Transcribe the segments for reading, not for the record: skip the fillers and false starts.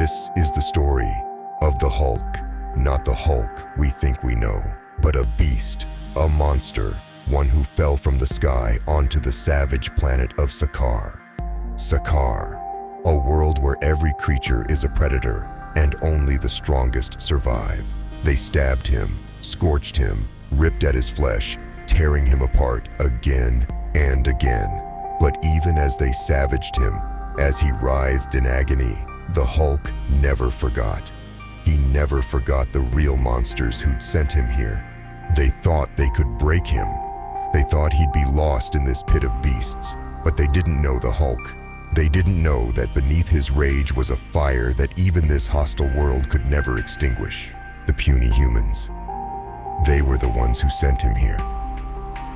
This is the story of the Hulk. Not the Hulk we think we know, but a beast, a monster, one who fell from the sky onto the savage planet of Sakaar. Sakaar, a world where every creature is a predator and only the strongest survive. They stabbed him, scorched him, ripped at his flesh, tearing him apart again and again. But even as they savaged him, as he writhed in agony, the Hulk never forgot. He never forgot the real monsters who'd sent him here. They thought they could break him. They thought he'd be lost in this pit of beasts, but they didn't know the Hulk. They didn't know that beneath his rage was a fire that even this hostile world could never extinguish. The puny humans. They were the ones who sent him here.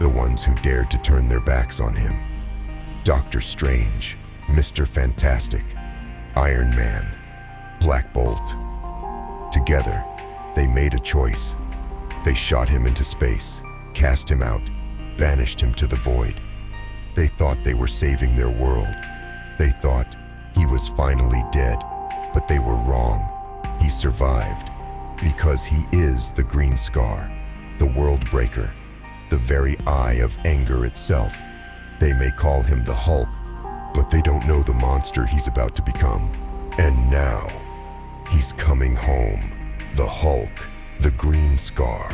The ones who dared to turn their backs on him. Doctor Strange, Mr. Fantastic, Iron Man, Black Bolt. Together, they made a choice. They shot him into space, cast him out, banished him to the void. They thought they were saving their world. They thought he was finally dead, but they were wrong. He survived because he is the Green Scar, the world breaker, the very eye of anger itself. They may call him the Hulk, but they don't know the monster he's about to become. And now, he's coming home. The Hulk, the Green Scar,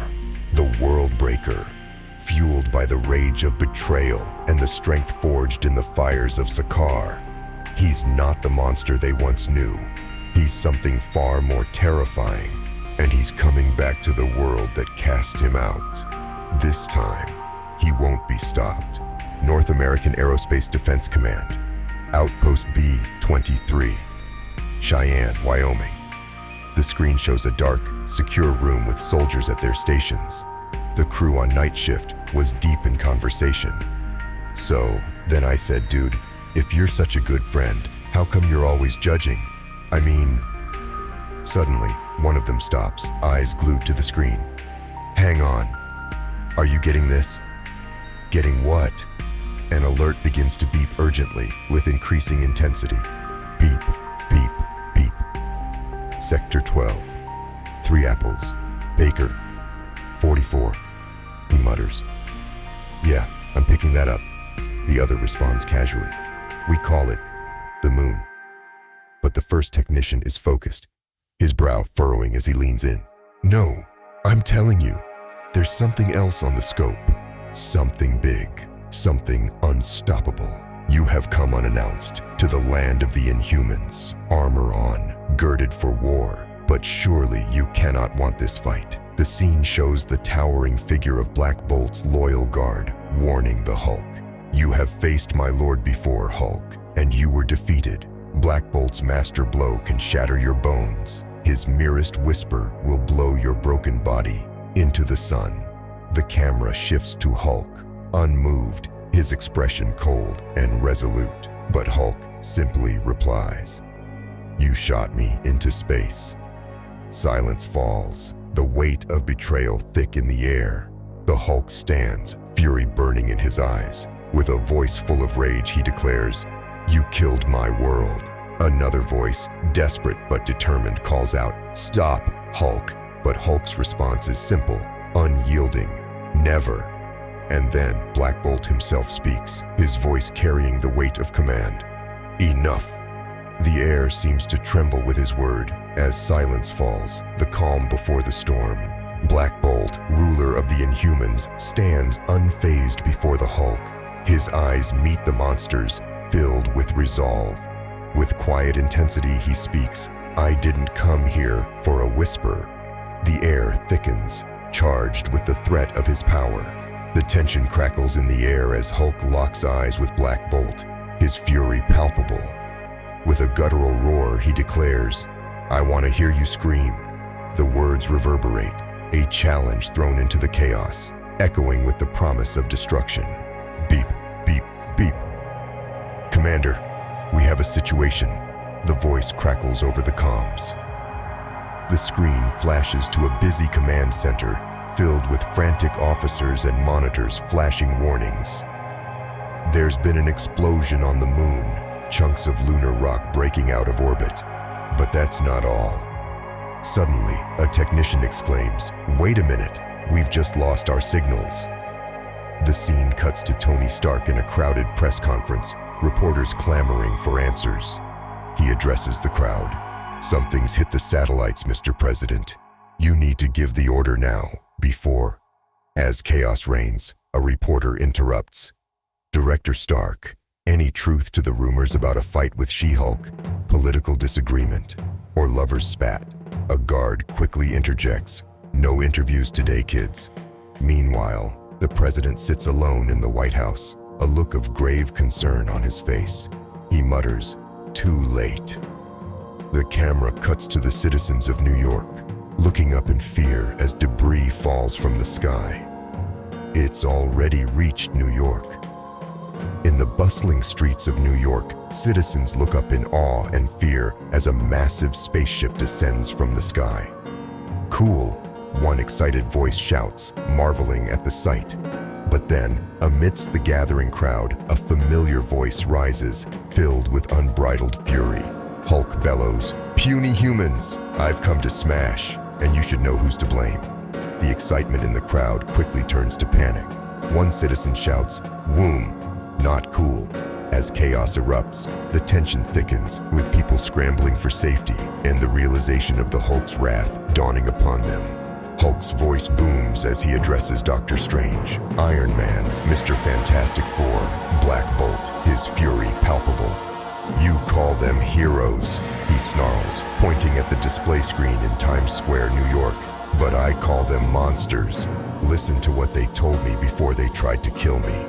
the world breaker, fueled by the rage of betrayal and the strength forged in the fires of Sakaar. He's not the monster they once knew. He's something far more terrifying, and he's coming back to the world that cast him out. This time, he won't be stopped. North American Aerospace Defense Command, Outpost B-23, Cheyenne, Wyoming. The screen shows a dark, secure room with soldiers at their stations. The crew on night shift was deep in conversation. So, then I said, dude, if you're such a good friend, how come you're always judging? I mean... Suddenly, one of them stops, eyes glued to the screen. Hang on. Are you getting this? Getting what? An alert begins to beep urgently, with increasing intensity. Beep, beep, beep. Sector 12. 3 apples. Baker. 44. He mutters. Yeah, I'm picking that up. The other responds casually. We call it the moon. But the first technician is focused, his brow furrowing as he leans in. No, I'm telling you, there's something else on the scope. Something big, something unstoppable. You have come unannounced to the land of the Inhumans, armor on, girded for war. But surely you cannot want this fight. The scene shows the towering figure of Black Bolt's loyal guard, warning the Hulk. You have faced my lord before, Hulk, and you were defeated. Black Bolt's master blow can shatter your bones. His merest whisper will blow your broken body into the sun. The camera shifts to Hulk, unmoved, his expression cold and resolute. But Hulk simply replies, "You shot me into space." Silence falls, the weight of betrayal thick in the air. The Hulk stands, fury burning in his eyes. With a voice full of rage, he declares, "You killed my world." Another voice, desperate but determined, calls out, "Stop, Hulk." But Hulk's response is simple, unyielding, "Never." And then Black Bolt himself speaks, his voice carrying the weight of command. "Enough." The air seems to tremble with his word. As silence falls, the calm before the storm. Black Bolt, ruler of the Inhumans, stands unfazed before the Hulk. His eyes meet the monsters, filled with resolve. With quiet intensity he speaks, "I didn't come here for a whisper." The air thickens, charged with the threat of his power. The tension crackles in the air as Hulk locks eyes with Black Bolt, his fury palpable. With a guttural roar, he declares, "I want to hear you scream." The words reverberate, a challenge thrown into the chaos, echoing with the promise of destruction. Beep, beep, beep. "Commander, we have a situation." The voice crackles over the comms. The screen flashes to a busy command center, filled with frantic officers and monitors flashing warnings. There's been an explosion on the moon, chunks of lunar rock breaking out of orbit. But that's not all. Suddenly, a technician exclaims, "Wait a minute, we've just lost our signals." The scene cuts to Tony Stark in a crowded press conference, reporters clamoring for answers. He addresses the crowd. "Something's hit the satellites, Mr. President. You need to give the order now, before..." As chaos reigns, a reporter interrupts. "Director Stark, any truth to the rumors about a fight with She-Hulk, political disagreement, or lover's spat?" A guard quickly interjects, "No interviews today, kids." Meanwhile, the president sits alone in the White House, a look of grave concern on his face. He mutters, "Too late." The camera cuts to the citizens of New York, looking up in fear as debris falls from the sky. It's already reached New York. In the bustling streets of New York, citizens look up in awe and fear as a massive spaceship descends from the sky. "Cool," one excited voice shouts, marveling at the sight. But then, amidst the gathering crowd, a familiar voice rises, filled with unbridled fury. Hulk bellows, "Puny humans, I've come to smash, and you should know who's to blame." The excitement in the crowd quickly turns to panic. One citizen shouts, "Woom, not cool." As chaos erupts, the tension thickens, with people scrambling for safety and the realization of the Hulk's wrath dawning upon them. Hulk's voice booms as he addresses Doctor Strange, Iron Man, Mr. Fantastic Four, Black Bolt, his fury palpable. "You call them heroes," he snarls, pointing at the display screen in Times Square, New York. "But I call them monsters. Listen to what they told me before they tried to kill me."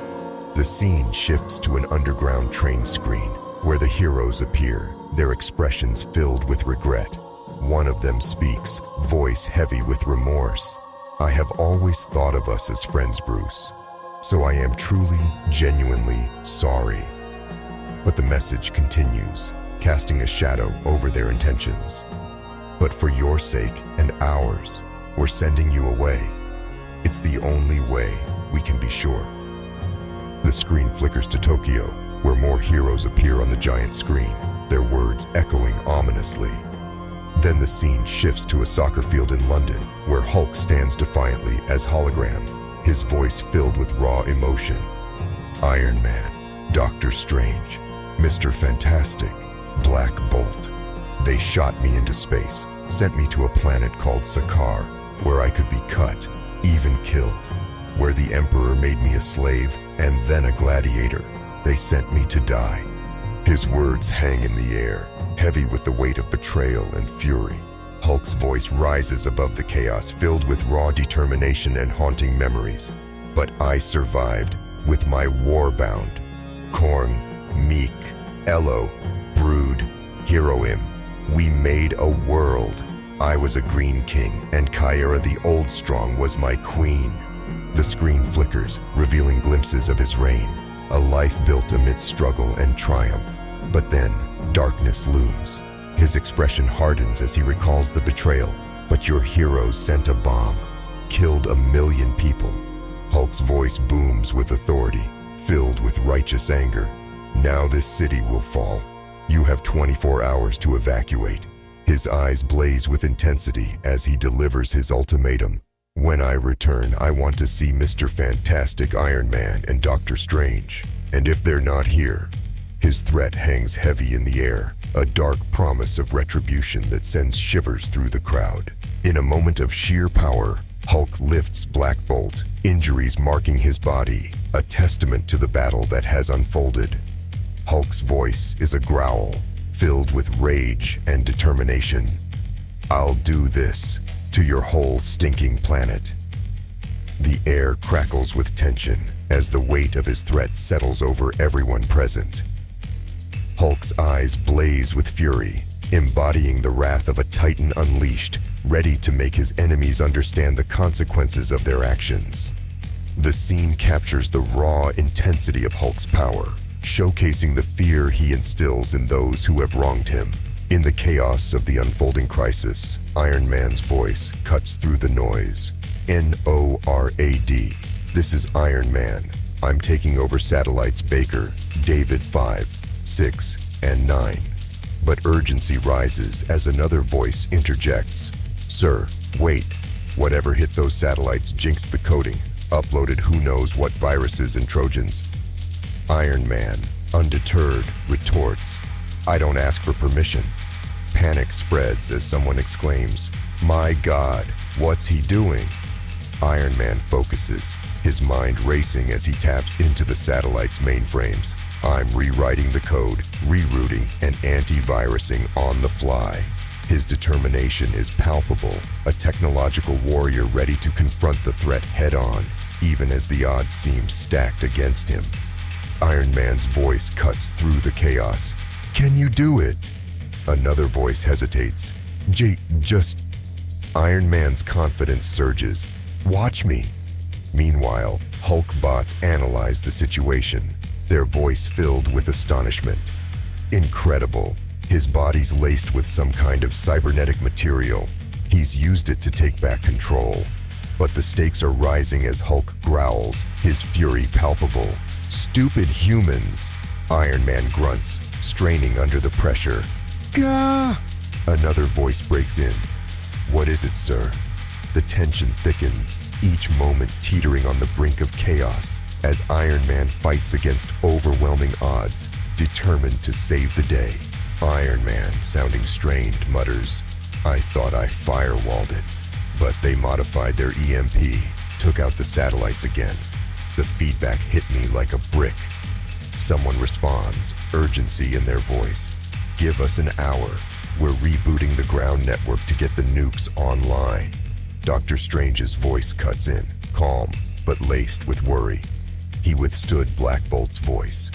The scene shifts to an underground train screen, where the heroes appear, their expressions filled with regret. One of them speaks, voice heavy with remorse. "I have always thought of us as friends, Bruce. So I am truly, genuinely sorry." But the message continues, casting a shadow over their intentions. "But for your sake and ours, we're sending you away. It's the only way we can be sure." The screen flickers to Tokyo, where more heroes appear on the giant screen, their words echoing ominously. Then the scene shifts to a soccer field in London, where Hulk stands defiantly as hologram, his voice filled with raw emotion. "Iron Man, Doctor Strange, Mr. Fantastic, Black Bolt. They shot me into space, sent me to a planet called Sakaar, where I could be cut, even killed. Where the Emperor made me a slave and then a gladiator. They sent me to die." His words hang in the air, heavy with the weight of betrayal and fury. Hulk's voice rises above the chaos, filled with raw determination and haunting memories. "But I survived, with my war-bound. Korn, Meek, Elo, Brood, Heroim. We made a world. I was a Green King, and Kyra the Old Strong was my queen." The screen flickers, revealing glimpses of his reign, a life built amidst struggle and triumph. But then, darkness looms. His expression hardens as he recalls the betrayal. "But your heroes sent a bomb, killed 1,000,000 people." Hulk's voice booms with authority, filled with righteous anger. "Now this city will fall. You have 24 hours to evacuate." His eyes blaze with intensity as he delivers his ultimatum. "When I return, I want to see Mr. Fantastic, Iron Man, and Doctor Strange. And if they're not here..." His threat hangs heavy in the air, a dark promise of retribution that sends shivers through the crowd. In a moment of sheer power, Hulk lifts Black Bolt, injuries marking his body, a testament to the battle that has unfolded. Hulk's voice is a growl, filled with rage and determination. "I'll do this to your whole stinking planet." The air crackles with tension as the weight of his threat settles over everyone present. Hulk's eyes blaze with fury, embodying the wrath of a titan unleashed, ready to make his enemies understand the consequences of their actions. The scene captures the raw intensity of Hulk's power, showcasing the fear he instills in those who have wronged him. In the chaos of the unfolding crisis, Iron Man's voice cuts through the noise. "NORAD. This is Iron Man. I'm taking over satellites Baker, David 5, 6, and 9. But urgency rises as another voice interjects. Sir, wait. Whatever hit those satellites jinxed the coding, uploaded who knows what viruses and Trojans. Iron Man, undeterred, retorts, I don't ask for permission. Panic spreads as someone exclaims, My God, what's he doing? Iron Man focuses, his mind racing as he taps into the satellite's mainframes. I'm rewriting the code, rerouting, and antivirusing on the fly. His determination is palpable, a technological warrior ready to confront the threat head-on, even as the odds seem stacked against him. Iron Man's voice cuts through the chaos. Can you do it? Another voice hesitates. Just... Iron Man's confidence surges. Watch me. Meanwhile, Hulk bots analyze the situation, their voice filled with astonishment. Incredible. His body's laced with some kind of cybernetic material. He's used it to take back control. But the stakes are rising as Hulk growls, his fury palpable. Stupid humans! Iron Man grunts, straining under the pressure. Gah! Another voice breaks in. What is it, sir? The tension thickens, each moment teetering on the brink of chaos, as Iron Man fights against overwhelming odds, determined to save the day. Iron Man, sounding strained, mutters, I thought I firewalled it, but they modified their EMP, took out the satellites again. The feedback hit me like a brick. Someone responds, urgency in their voice. Give us an hour. We're rebooting the ground network to get the nukes online. Doctor Strange's voice cuts in, calm, but laced with worry. He withstood Black Bolt's voice.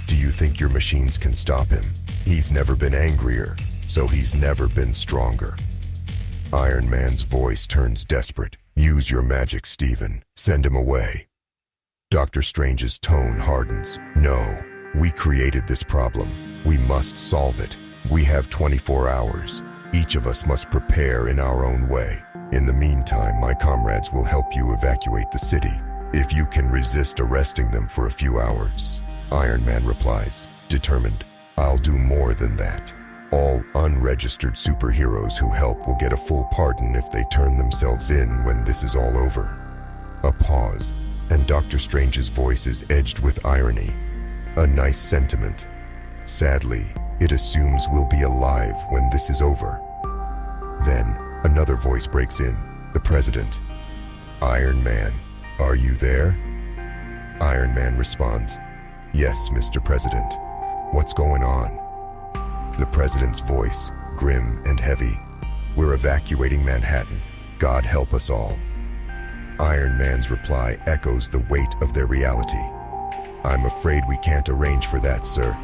Do you think your machines can stop him? He's never been angrier, so he's never been stronger. Iron Man's voice turns desperate. Use your magic, Stephen. Send him away. Doctor Strange's tone hardens. No, we created this problem. We must solve it. We have 24 hours. Each of us must prepare in our own way. In the meantime, my comrades will help you evacuate the city, if you can resist arresting them for a few hours. Iron Man replies, determined. I'll do more than that. All unregistered superheroes who help will get a full pardon if they turn themselves in when this is all over. A pause, and Doctor Strange's voice is edged with irony. A nice sentiment. Sadly, it assumes we'll be alive when this is over. Then, another voice breaks in, the President. Iron Man, are you there? Iron Man responds, Yes, Mr. President. What's going on? The President's voice, grim and heavy. We're evacuating Manhattan. God help us all. Iron Man's reply echoes the weight of their reality. I'm afraid we can't arrange for that, sir.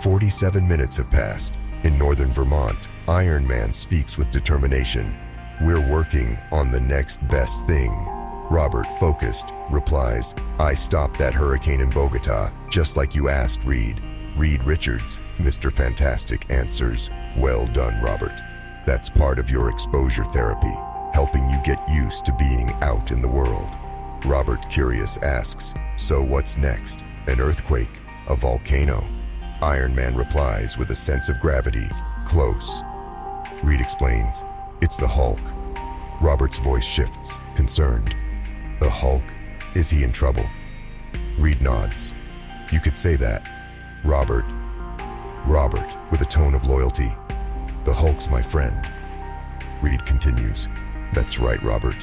47 minutes have passed. In northern Vermont, Iron Man speaks with determination. We're working on the next best thing. Robert, focused, replies, I stopped that hurricane in Bogota, just like you asked, Reed. Reed Richards, Mr. Fantastic, answers, Well done, Robert. That's part of your exposure therapy, helping you get used to being out in the world. Robert, curious, asks, So what's next? An earthquake? A volcano? Iron Man replies with a sense of gravity, Close. Reed explains, It's the Hulk. Robert's voice shifts, concerned. The Hulk? Is he in trouble? Reed nods. You could say that. Robert, with a tone of loyalty. The Hulk's my friend. Reed continues. That's right, Robert.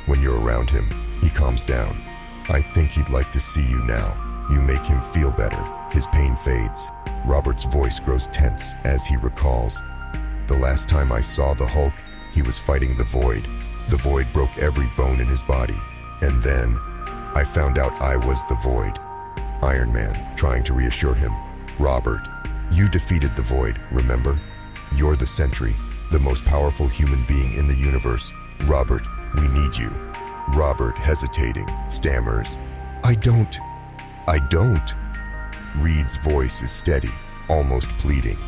When you're around him, he calms down. I think he'd like to see you now. You make him feel better. His pain fades. Robert's voice grows tense as he recalls. The last time I saw the Hulk, he was fighting the Void. The Void broke every bone in his body. And then, I found out I was the Void. Iron Man, trying to reassure him. Robert, you defeated the Void, remember? You're the Sentry, the most powerful human being in the universe. Robert, we need you. Robert, hesitating, stammers. I don't. Reed's voice is steady, almost pleading.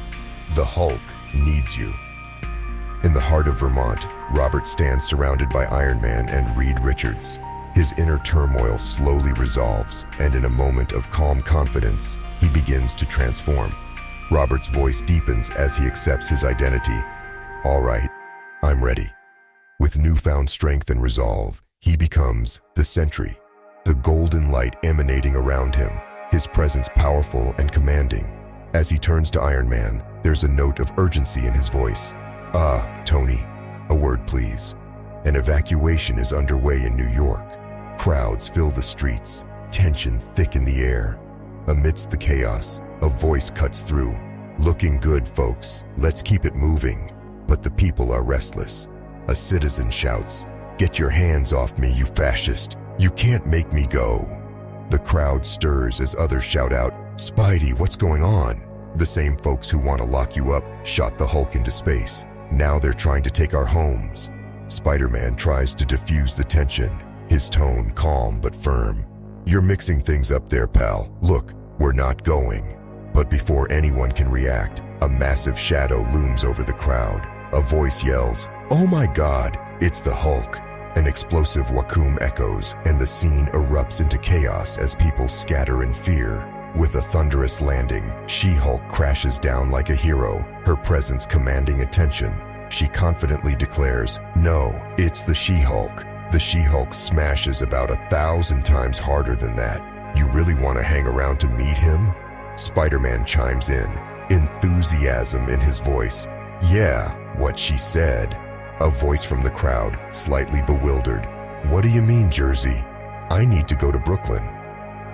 The Hulk needs you. In the heart of Vermont, Robert stands surrounded by Iron Man and Reed Richards. His inner turmoil slowly resolves, and in a moment of calm confidence, he begins to transform. Robert's voice deepens as he accepts his identity. All right, I'm ready. With newfound strength and resolve, he becomes the Sentry, the golden light emanating around him, his presence powerful and commanding. As he turns to Iron Man, there's a note of urgency in his voice. Tony, a word please. An evacuation is underway in New York. Crowds fill the streets, tension thick in the air. Amidst the chaos, a voice cuts through. Looking good, folks. Let's keep it moving. But the people are restless. A citizen shouts, "Get your hands off me, you fascist. You can't make me go." The crowd stirs as others shout out, "Spidey, what's going on?" The same folks who want to lock you up shot the Hulk into space. Now they're trying to take our homes. Spider-Man tries to diffuse the tension, his tone calm but firm. "You're mixing things up there, pal. Look, we're not going." But before anyone can react, a massive shadow looms over the crowd. A voice yells, "Oh my God, it's the Hulk." An explosive Wacom echoes, and the scene erupts into chaos as people scatter in fear. With a thunderous landing, She-Hulk crashes down like a hero, her presence commanding attention. She confidently declares, "No, it's the She-Hulk." The She-Hulk smashes about 1,000 times harder than that. "You really want to hang around to meet him?" Spider-Man chimes in, enthusiasm in his voice. "Yeah, what she said." A voice from the crowd, slightly bewildered. "What do you mean, Jersey? I need to go to Brooklyn."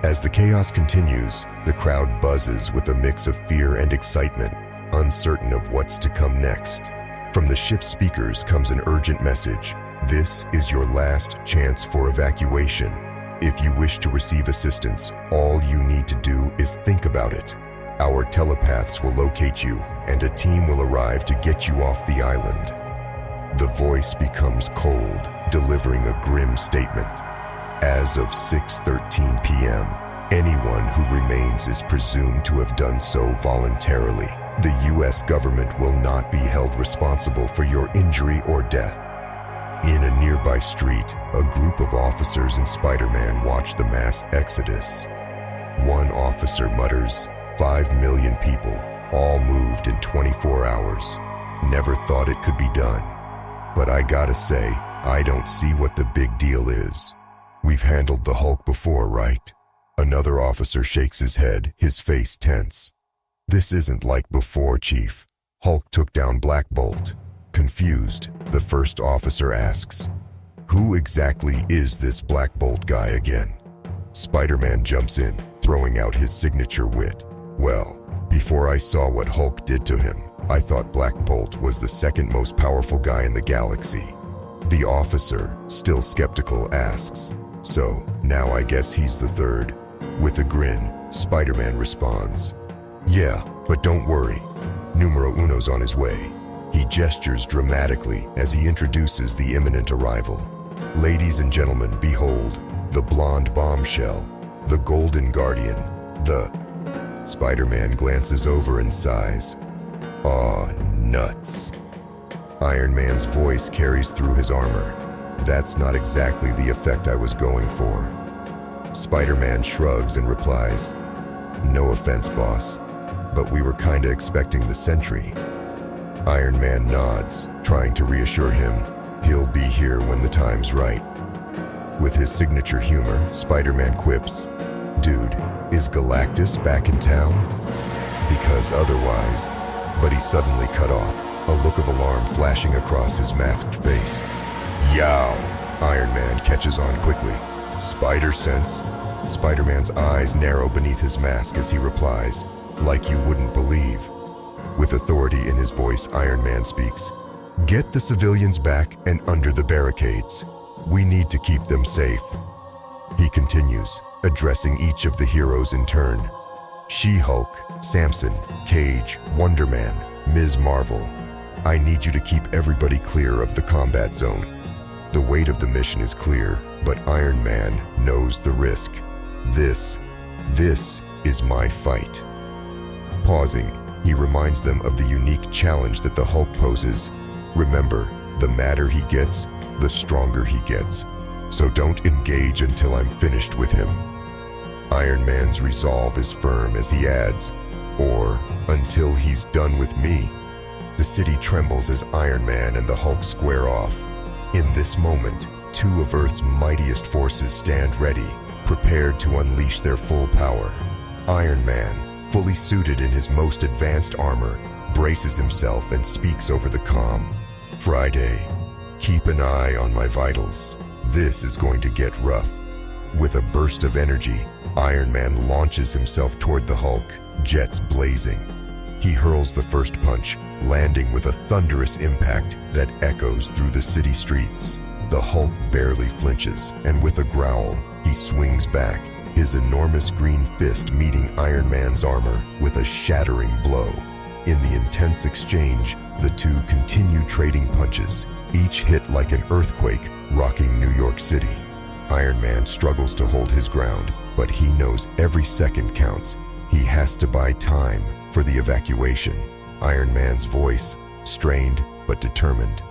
As the chaos continues, the crowd buzzes with a mix of fear and excitement, uncertain of what's to come next. From the ship's speakers comes an urgent message. "This is your last chance for evacuation. If you wish to receive assistance, all you need to do is think about it. Our telepaths will locate you, and a team will arrive to get you off the island." The voice becomes cold, delivering a grim statement. As of 6:13 p.m., anyone who remains is presumed to have done so voluntarily. The U.S. government will not be held responsible for your injury or death. In a nearby street, a group of officers and Spider-Man watch the mass exodus. One officer mutters, 5 million people, all moved in 24 hours. Never thought it could be done. But I gotta say, I don't see what the big deal is. We've handled the Hulk before, right? Another officer shakes his head, his face tense. This isn't like before, Chief. Hulk took down Black Bolt. Confused, the first officer asks, "Who exactly is this Black Bolt guy again?" Spider-Man jumps in, throwing out his signature wit. "Well, before I saw what Hulk did to him, I thought Black Bolt was the second most powerful guy in the galaxy." The officer, still skeptical, asks, "So, now I guess he's the third?" With a grin, Spider-Man responds, "Yeah, but don't worry. Numero uno's on his way." He gestures dramatically as he introduces the imminent arrival. "Ladies and gentlemen, behold, the blonde bombshell, the Golden Guardian, the..." Spider-Man glances over and sighs. "Aw, nuts." Iron Man's voice carries through his armor. "That's not exactly the effect I was going for." Spider-Man shrugs and replies, "No offense, boss, but we were kinda expecting the Sentry." Iron Man nods, trying to reassure him he'll be here when the time's right. With his signature humor, Spider-Man quips, "Dude, is Galactus back in town? Because otherwise..." But he's suddenly cut off, a look of alarm flashing across his masked face. "Yow!" Iron Man catches on quickly. "Spider sense?" Spider-Man's eyes narrow beneath his mask as he replies, "Like you wouldn't believe." With authority in his voice, Iron Man speaks, "Get the civilians back and under the barricades. We need to keep them safe." He continues, addressing each of the heroes in turn. "She-Hulk, Samson, Cage, Wonder Man, Ms. Marvel. I need you to keep everybody clear of the combat zone. The weight of the mission is clear, but Iron Man knows the risk. This is my fight." Pausing, he reminds them of the unique challenge that the Hulk poses. "Remember, the madder he gets, the stronger he gets. So don't engage until I'm finished with him." Iron Man's resolve is firm as he adds, "Or until he's done with me. The city trembles as Iron Man and the Hulk square off. In this moment, two of Earth's mightiest forces stand ready, prepared to unleash their full power. Iron Man, fully suited in his most advanced armor, braces himself and speaks over the comm. Friday, keep an eye on my vitals. This is going to get rough. With a burst of energy, Iron Man launches himself toward the Hulk, jets blazing. He hurls the first punch, landing with a thunderous impact that echoes through the city streets. The Hulk barely flinches, and with a growl, he swings back, his enormous green fist meeting Iron Man's armor with a shattering blow. In the intense exchange, the two continue trading punches, each hit like an earthquake rocking New York City. Iron Man struggles to hold his ground, but he knows every second counts. He has to buy time for the evacuation. Iron Man's voice, strained but determined.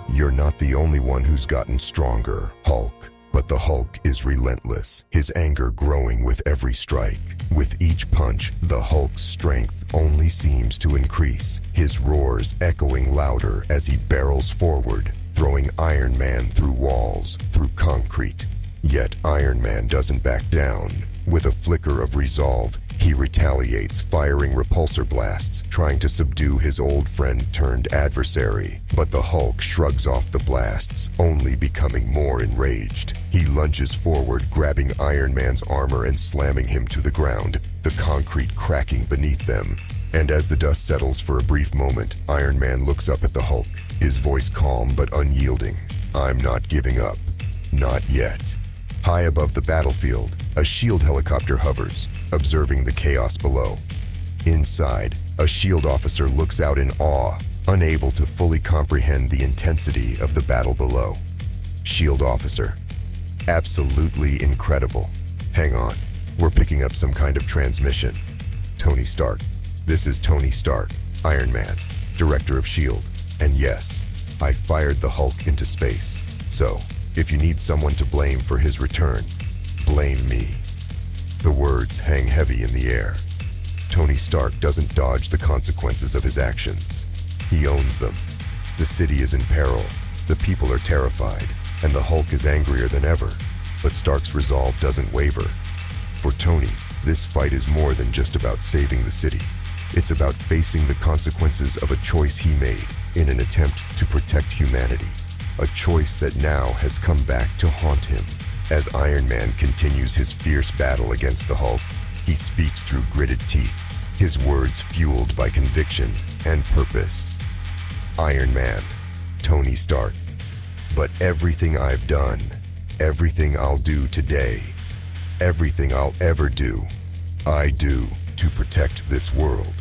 You're not the only one who's gotten stronger, Hulk. But the Hulk is relentless, his anger growing with every strike. With each punch, the Hulk's strength only seems to increase, his roars echoing louder as he barrels forward, throwing Iron Man through walls, through concrete. Yet Iron Man doesn't back down. With a flicker of resolve, he retaliates, firing repulsor blasts, trying to subdue his old friend turned adversary. But the Hulk shrugs off the blasts, only becoming more enraged. He lunges forward, grabbing Iron Man's armor and slamming him to the ground, the concrete cracking beneath them. And as the dust settles for a brief moment, Iron Man looks up at the Hulk, his voice calm but unyielding. I'm not giving up. Not yet. High above the battlefield, a shield helicopter hovers, observing the chaos below. Inside, a shield officer looks out in awe, unable to fully comprehend the intensity of the battle below. Shield officer. Absolutely incredible. Hang on, we're picking up some kind of transmission. Tony Stark. This is Tony Stark, Iron Man, director of S.H.I.E.L.D. And yes, I fired the Hulk into space. So, if you need someone to blame for his return, blame me. The words hang heavy in the air. Tony Stark doesn't dodge the consequences of his actions. He owns them. The city is in peril, the people are terrified, and the Hulk is angrier than ever. But Stark's resolve doesn't waver. For Tony, this fight is more than just about saving the city. It's about facing the consequences of a choice he made in an attempt to protect humanity. A choice that now has come back to haunt him. As Iron Man continues his fierce battle against the Hulk, he speaks through gritted teeth, his words fueled by conviction and purpose. Iron Man, Tony Stark. But everything I've done, everything I'll do today, everything I'll ever do, I do to protect this world.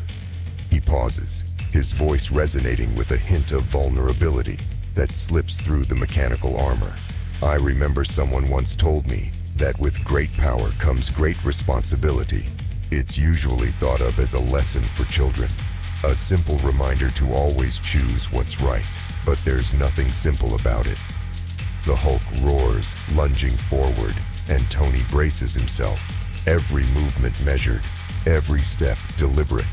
He pauses, his voice resonating with a hint of vulnerability that slips through the mechanical armor. I remember someone once told me that with great power comes great responsibility. It's usually thought of as a lesson for children, a simple reminder to always choose what's right. But there's nothing simple about it. The Hulk roars, lunging forward, and Tony braces himself, every movement measured, every step deliberate.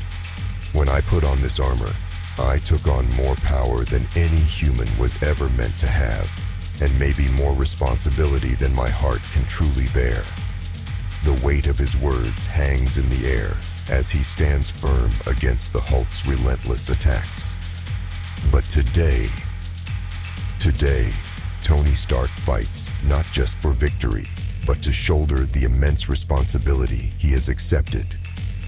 When I put on this armor, I took on more power than any human was ever meant to have, and maybe more responsibility than my heart can truly bear. The weight of his words hangs in the air as he stands firm against the Hulk's relentless attacks. But today, Tony Stark fights not just for victory, but to shoulder the immense responsibility he has accepted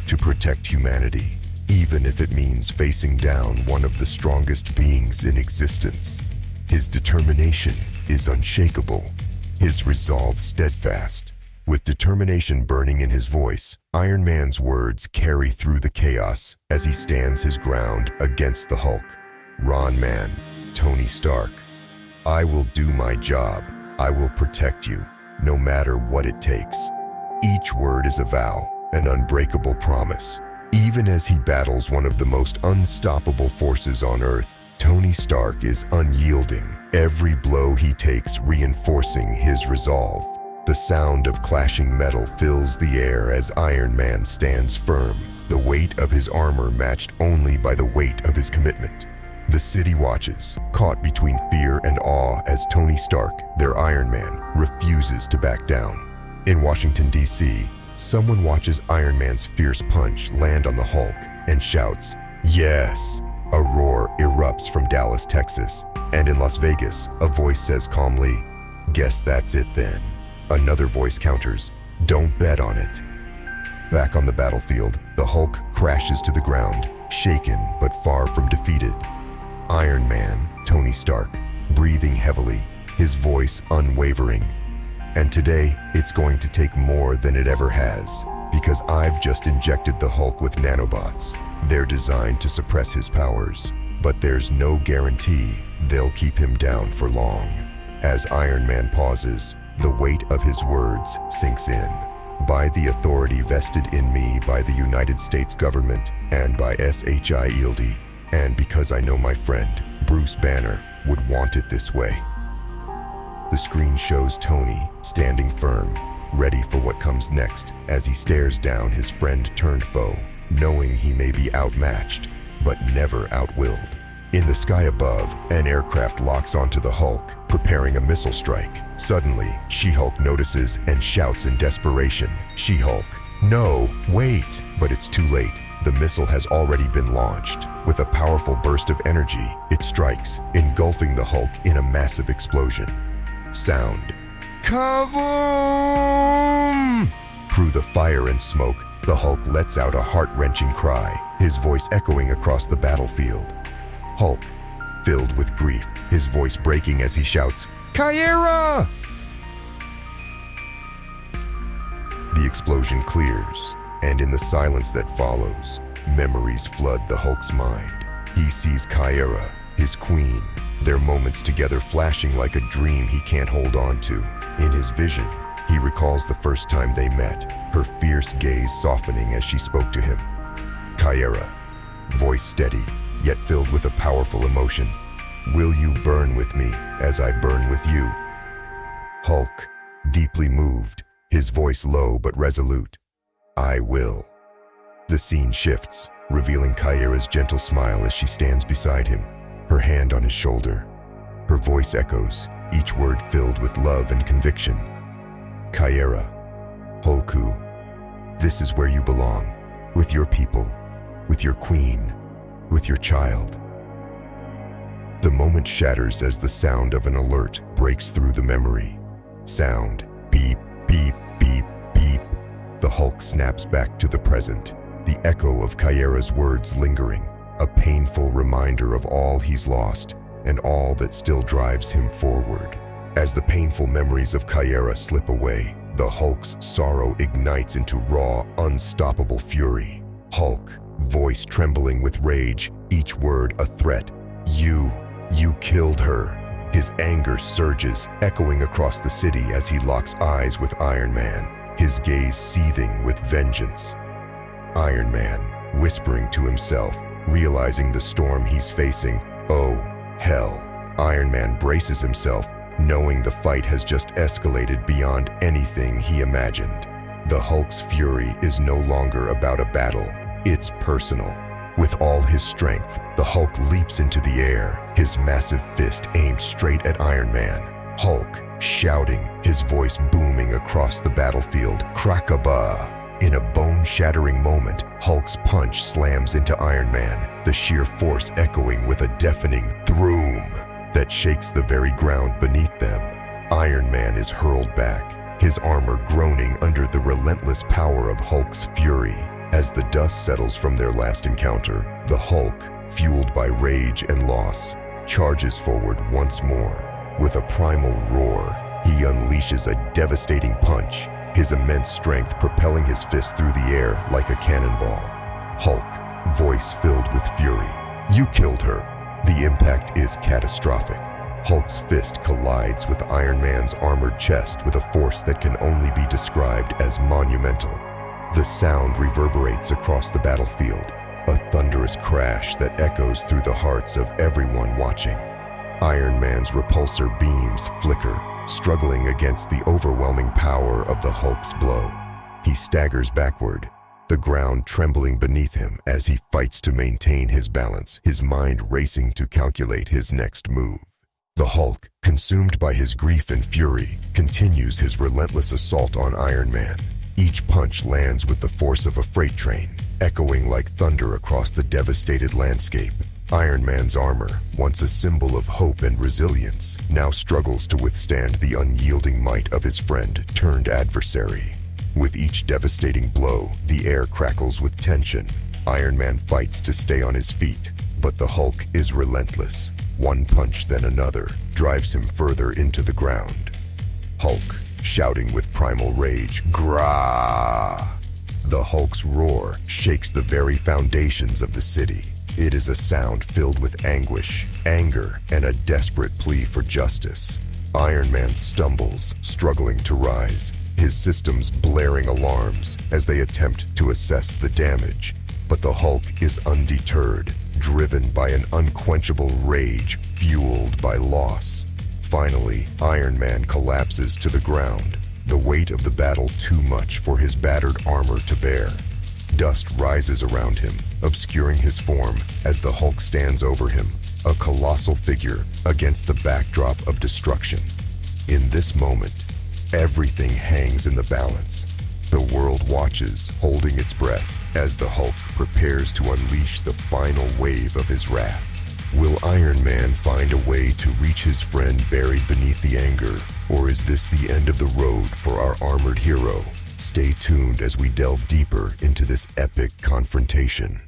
to protect humanity, even if it means facing down one of the strongest beings in existence. His determination is unshakable, his resolve steadfast. With determination burning in his voice, Iron Man's words carry through the chaos as he stands his ground against the Hulk. Ron Man, Tony Stark. I will do my job. I will protect you, no matter what it takes. Each word is a vow, an unbreakable promise. Even as he battles one of the most unstoppable forces on Earth, Tony Stark is unyielding, every blow he takes reinforcing his resolve. The sound of clashing metal fills the air as Iron Man stands firm, the the weight of his armor matched only by the weight of his commitment. The city watches, caught between fear and awe as Tony Stark, their Iron Man, refuses to back down. In Washington, D.C., someone watches Iron Man's fierce punch land on the Hulk and shouts, "Yes!" A roar erupts from Dallas, Texas, and in Las Vegas, a voice says calmly, "Guess that's it then." Another voice counters, "Don't bet on it." Back on the battlefield, the Hulk crashes to the ground, shaken but far from defeated. Iron Man, Tony Stark, breathing heavily, his voice unwavering. And today, it's going to take more than it ever has, because I've just injected the Hulk with nanobots. They're designed to suppress his powers, but there's no guarantee they'll keep him down for long. As Iron Man pauses, the weight of his words sinks in. By the authority vested in me by the United States government and by SHIELD, and because I know my friend, Bruce Banner, would want it this way. The screen shows Tony standing firm, ready for what comes next as he stares down his friend-turned-foe, knowing he may be outmatched, but never outwilled. In the sky above, an aircraft locks onto the Hulk, preparing a missile strike. Suddenly, She-Hulk notices and shouts in desperation, "She-Hulk, no, wait!" But it's too late. The missile has already been launched. With a powerful burst of energy, it strikes, engulfing the Hulk in a massive explosion. Sound. Kaboom! Through the fire and smoke, the Hulk lets out a heart-wrenching cry, his voice echoing across the battlefield. Hulk, filled with grief, his voice breaking as he shouts, "Kyra!" The explosion clears, and in the silence that follows, memories flood the Hulk's mind. He sees Kyra, his queen, their moments together flashing like a dream he can't hold on to. In his vision, he recalls the first time they met, her fierce gaze softening as she spoke to him. Kyra, voice steady, yet filled with a powerful emotion. "Will you burn with me as I burn with you?" Hulk, deeply moved, his voice low but resolute. "I will." The scene shifts, revealing Kyra's gentle smile as she stands beside him, her hand on his shoulder. Her voice echoes, each word filled with love and conviction. "Kyra, Hulku, this is where you belong, with your people, with your queen, with your child." The moment shatters as the sound of an alert breaks through the memory. Sound, beep, beep, beep, beep. The Hulk snaps back to the present, the echo of Kyra's words lingering, a painful reminder of all he's lost and all that still drives him forward. As the painful memories of Kyra slip away, the Hulk's sorrow ignites into raw, unstoppable fury. Hulk, voice trembling with rage, each word a threat. You killed her." His anger surges, echoing across the city as he locks eyes with Iron Man, his gaze seething with vengeance. Iron Man, whispering to himself, realizing the storm he's facing. Oh, hell. Iron Man braces himself, knowing the fight has just escalated beyond anything he imagined. The Hulk's fury is no longer about a battle, it's personal. With all his strength, the Hulk leaps into the air, his massive fist aimed straight at Iron Man. Hulk, shouting, his voice booming across the battlefield, "Krakaba!" In a bone-shattering moment, Hulk's punch slams into Iron Man, the sheer force echoing with a deafening throom that shakes the very ground beneath them. Iron Man is hurled back, his armor groaning under the relentless power of Hulk's fury. As the dust settles from their last encounter, the Hulk, fueled by rage and loss, charges forward once more. With a primal roar, he unleashes a devastating punch, his immense strength propelling his fist through the air like a cannonball. Hulk, voice filled with fury, "You killed her." The impact is catastrophic. Hulk's fist collides with Iron Man's armored chest with a force that can only be described as monumental. The sound reverberates across the battlefield, a thunderous crash that echoes through the hearts of everyone watching. Iron Man's repulsor beams flicker, struggling against the overwhelming power of the Hulk's blow. He staggers backward, the ground trembling beneath him as he fights to maintain his balance, his mind racing to calculate his next move. The Hulk, consumed by his grief and fury, continues his relentless assault on Iron Man. Each punch lands with the force of a freight train, echoing like thunder across the devastated landscape. Iron Man's armor, once a symbol of hope and resilience, now struggles to withstand the unyielding might of his friend-turned adversary. With each devastating blow, the air crackles with tension. Iron Man fights to stay on his feet, but the Hulk is relentless. One punch, then another, drives him further into the ground. Hulk, shouting with primal rage, "Grah!" The Hulk's roar shakes the very foundations of the city. It is a sound filled with anguish, anger, and a desperate plea for justice. Iron Man stumbles, struggling to rise, his systems blaring alarms as they attempt to assess the damage. But the Hulk is undeterred, driven by an unquenchable rage fueled by loss. Finally, Iron Man collapses to the ground, the weight of the battle too much for his battered armor to bear. Dust rises around him, obscuring his form as the Hulk stands over him, a colossal figure against the backdrop of destruction. In this moment, everything hangs in the balance. The world watches, holding its breath, as the Hulk prepares to unleash the final wave of his wrath. Will Iron Man find a way to reach his friend buried beneath the anger, or is this the end of the road for our armored hero? Stay tuned as we delve deeper into this epic confrontation.